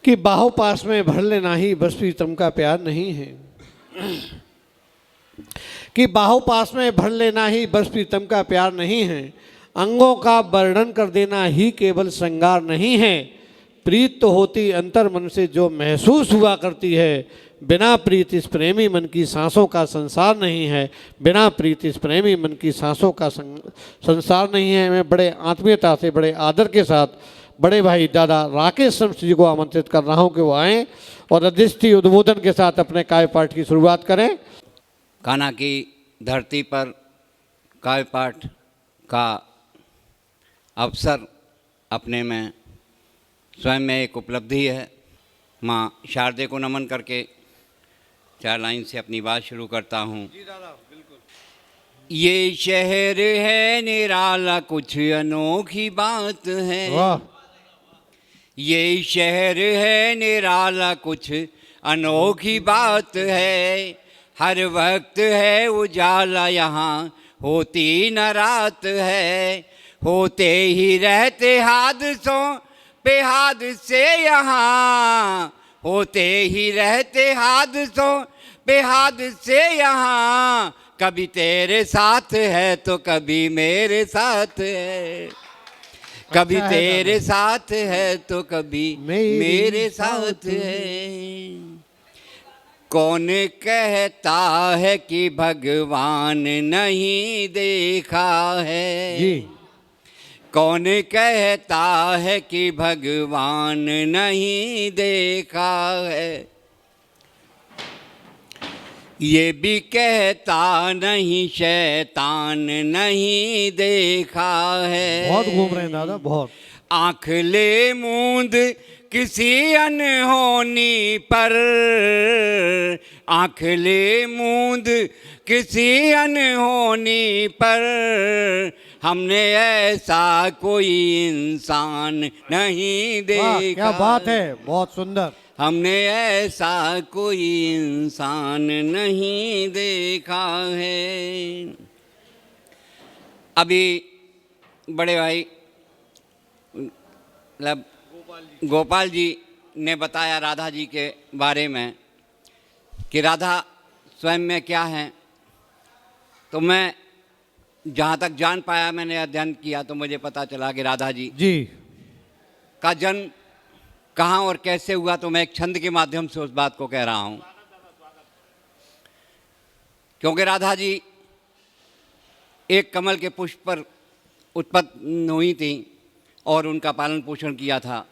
कि बाहों पास में भर लेना ही बस प्रीतम का प्यार नहीं है, कि बाहों पास में भर लेना ही बस प्रीतम का प्यार नहीं है, अंगों का वर्णन कर देना ही केवल श्रृंगार नहीं है, प्रीत तो होती अंतर मन से जो महसूस हुआ करती है, बिना प्रीत इस प्रेमी मन की सांसों का संसार नहीं है, बिना प्रीत इस प्रेमी मन की सांसों का संसार नहीं है। मैं बड़े आत्मीयता से बड़े आदर के साथ बड़े भाई दादा राकेश शम्स जी को आमंत्रित कर रहा हूँ कि वो आएँ और अधिष्ठी उद्बोधन के साथ अपने काव्य पाठ की शुरुआत करें। कान्हा की धरती पर काव्य पाठ का अवसर अपने में स्वयं में एक उपलब्धि है। माँ शारदे को नमन करके 4 लाइन से अपनी बात शुरू करता हूँ। ये शहर है निराला कुछ अनोखी बात है, ये शहर है निराला कुछ अनोखी बात है, हर वक्त है उजाला यहाँ होती न रात है, होते ही रहते हादसों पे हादसे यहाँ, होते ही रहते हादसों पे हादसे यहाँ, कभी तेरे साथ है तो कभी मेरे साथ है, कभी तेरे साथ है तो कभी मेरे साथ है। कौन कहता है कि भगवान नहीं देखा है जी? कौन कहता है कि भगवान नहीं देखा है, ये भी कहता नहीं शैतान नहीं देखा है। बहुत घूम रहे हैं दादा, बहुत। आँख ले मूंद किसी अनहोनी पर, आँख ले मूंद किसी अनहोनी पर, हमने ऐसा कोई इंसान नहीं देखा। क्या बात है, बहुत सुंदर। हमने ऐसा कोई इंसान नहीं देखा है। अभी बड़े भाई मतलब गोपाल जी ने बताया राधा जी के बारे में कि राधा स्वयं में क्या है, तो मैं जहाँ तक जान पाया, मैंने अध्ययन किया तो मुझे पता चला कि राधा जी का जन्म कहाँ और कैसे हुआ, तो मैं एक छंद के माध्यम से उस बात को कह रहा हूँ। क्योंकि राधा जी एक कमल के पुष्प पर उत्पन्न हुई थी और उनका पालन पोषण किया था,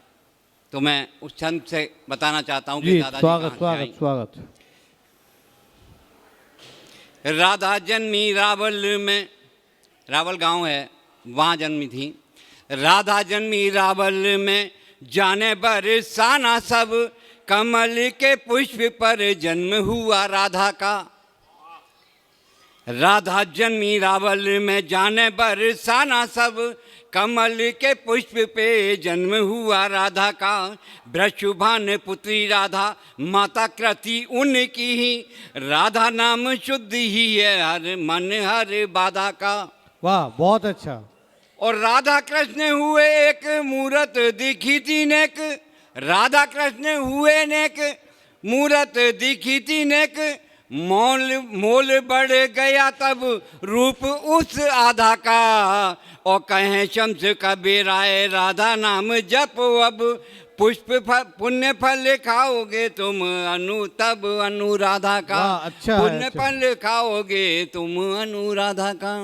तो मैं उस छंद से बताना चाहता हूँ कि राधा स्वागत जी स्वागत स्वागत। राधा जन्मी रावल में, रावल गांव है, वहाँ जन्मी थी। राधा जन्मी रावल में जाने बरसाना सब, कमल के पुष्प पर जन्म हुआ राधा का। राधा जन्मी रावल में जाने बरसाना सब, कमल के पुष्प पे जन्म हुआ राधा का। वृषभान पुत्री राधा माता कृति उनकी ही, राधा नाम शुद्ध ही है हर मन हर बाधा का। वाह, बहुत अच्छा। और राधा कृष्ण हुए एक मूरत दिखी थी नेक, राधा कृष्ण हुए नेक मूरत दिखी थी नेक, मोल बढ़ गया तब रूप उस आधा का। और कहें शम्स कबीर आए राधा नाम जप अब, पुष्प पुण्य फल खाओगे तुम तब अनुराधा का। अच्छा पुण्य फल खाओगे तुम अनुराधा का।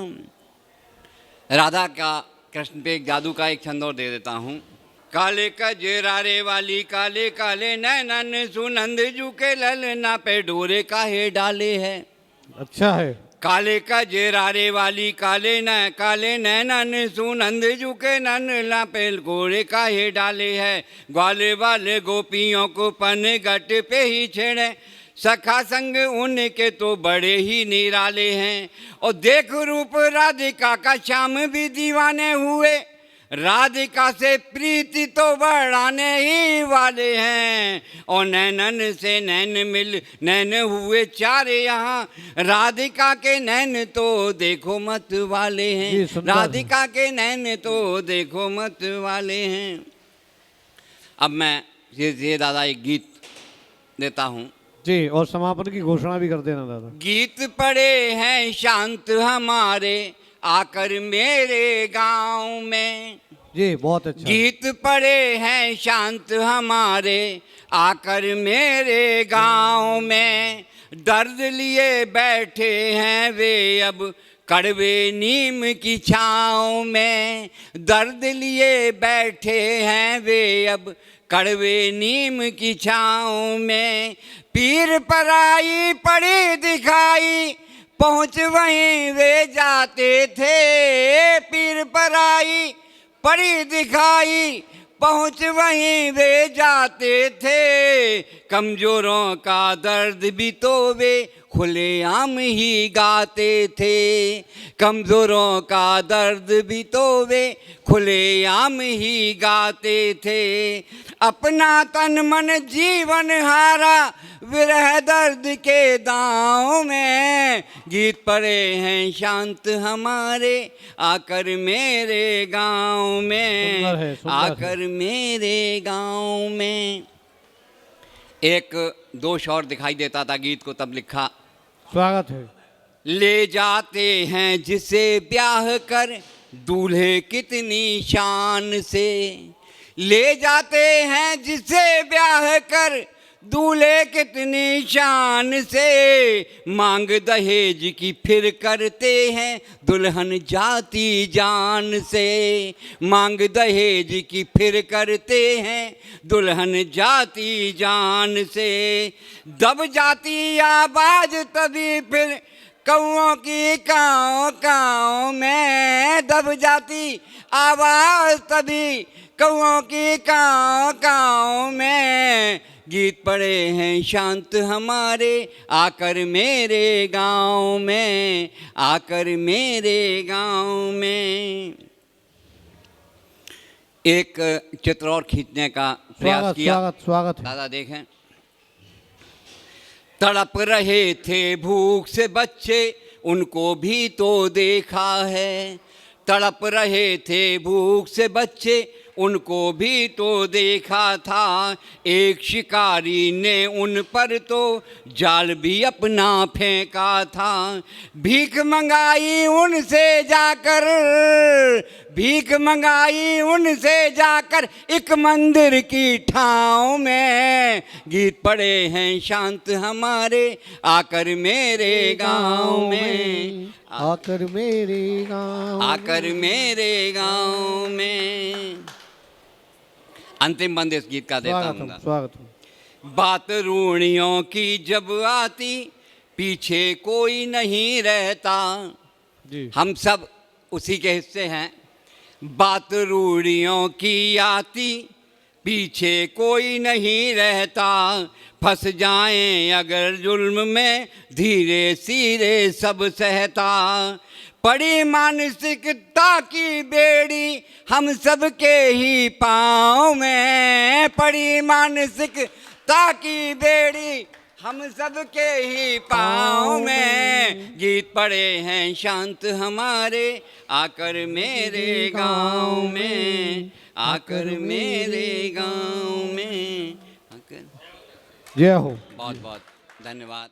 राधा का कृष्ण पे एक जादू का एक छंद और दे देता हूँ। काले कजरारे वाली काले काले नैनन, सुनंद जू के ललना पे डोरे काहे डाले है। अच्छा है। काले कजरारे वाली काले नैनन, सुनंद जू के ननला पे गोरे काहे डाले है। ग्वाले वाले गोपियों को पन गट पे ही छेड़े, सखा संग उनके तो बड़े ही निराले हैं। और देख रूप राधिका का श्याम भी दीवाने हुए, राधिका से प्रीति तो बढ़ाने ही वाले हैं। और नैनन से नैन मिल नैन हुए चार यहाँ, राधिका के नैन तो देखो मत वाले हैं। राधिका के नैन तो देखो मत वाले हैं। अब मैं ये दादा एक गीत देता हूँ। जी, और समापन की घोषणा भी कर देना दादा। गीत पड़े हैं शांत हमारे आकर मेरे गांव में। जी, बहुत अच्छा। गीत पड़े हैं शांत हमारे आकर मेरे गांव में। दर्द लिए बैठे हैं वे अब कड़वे नीम की छाँव में। दर्द लिए बैठे हैं वे अब कड़वे नीम की छाँव में। पीर पराई पड़ी दिखाई पहुँच वहीं वे जाते थे। पीर पराई पड़ी दिखाई पहुँच वहीं वे जाते थे। कमजोरों का दर्द भी तो वे खुलेआम ही गाते थे। कमजोरों का दर्द भी तो वे खुलेआम ही गाते थे। अपना तन मन जीवन हारा विरह दर्द के दांव में। गीत पड़े हैं शांत हमारे आकर मेरे गांव में। सुंदर है, सुंदर आकर मेरे गांव में। एक दोष और दिखाई देता था गीत को, तब लिखा। स्वागत है। ले जाते हैं जिसे ब्याह कर दूल्हे कितनी शान से। ले जाते हैं जिसे ब्याह कर दूल्हे कितनी शान से। मांग दहेज की फिर करते हैं दुल्हन जाती जान से। मांग दहेज की फिर करते हैं दुल्हन जाती जान से। दब जाती आवाज तभी फिर कौओं की काँव काँव में। दब जाती आवाज तभी कौओं की काँव काँव में। गीत पड़े हैं शांत हमारे आकर मेरे गांव में। आकर मेरे गांव में। एक चित्र और खींचने का प्रयास स्वागत किया। स्वागत स्वागत है। दादा देखें। तड़प रहे थे भूख से बच्चे उनको भी तो देखा है। तड़प रहे थे भूख से बच्चे उनको भी तो देखा था। एक शिकारी ने उन पर तो जाल भी अपना फेंका था। भीख मंगाई उनसे जाकर, भीख मंगाई उनसे जाकर एक मंदिर की ठाव में। गीत पड़े हैं शांत हमारे आकर मेरे गांव में। आकर मेरे गांव, आकर मेरे गांव में। अंतिम बंद इस गीत का देता स्वागत हूँ। है, स्वागत है। बात रूढ़ियों की जब आती पीछे कोई नहीं रहता। जी, हम सब उसी के हिस्से हैं। बात रूढ़ियों की आती पीछे कोई नहीं रहता। फंस जाएं अगर जुल्म में धीरे सीरे सब सहता। पड़ी मानसिकता की बेड़ी हम सब के ही पाँव में। पड़ी मानसिकता की बेड़ी हम सब के ही पाँव में। गीत पड़े हैं शांत हमारे आकर मेरे गांव में। आकर मेरे गांव में। आकर। जय हो। बहुत बहुत धन्यवाद।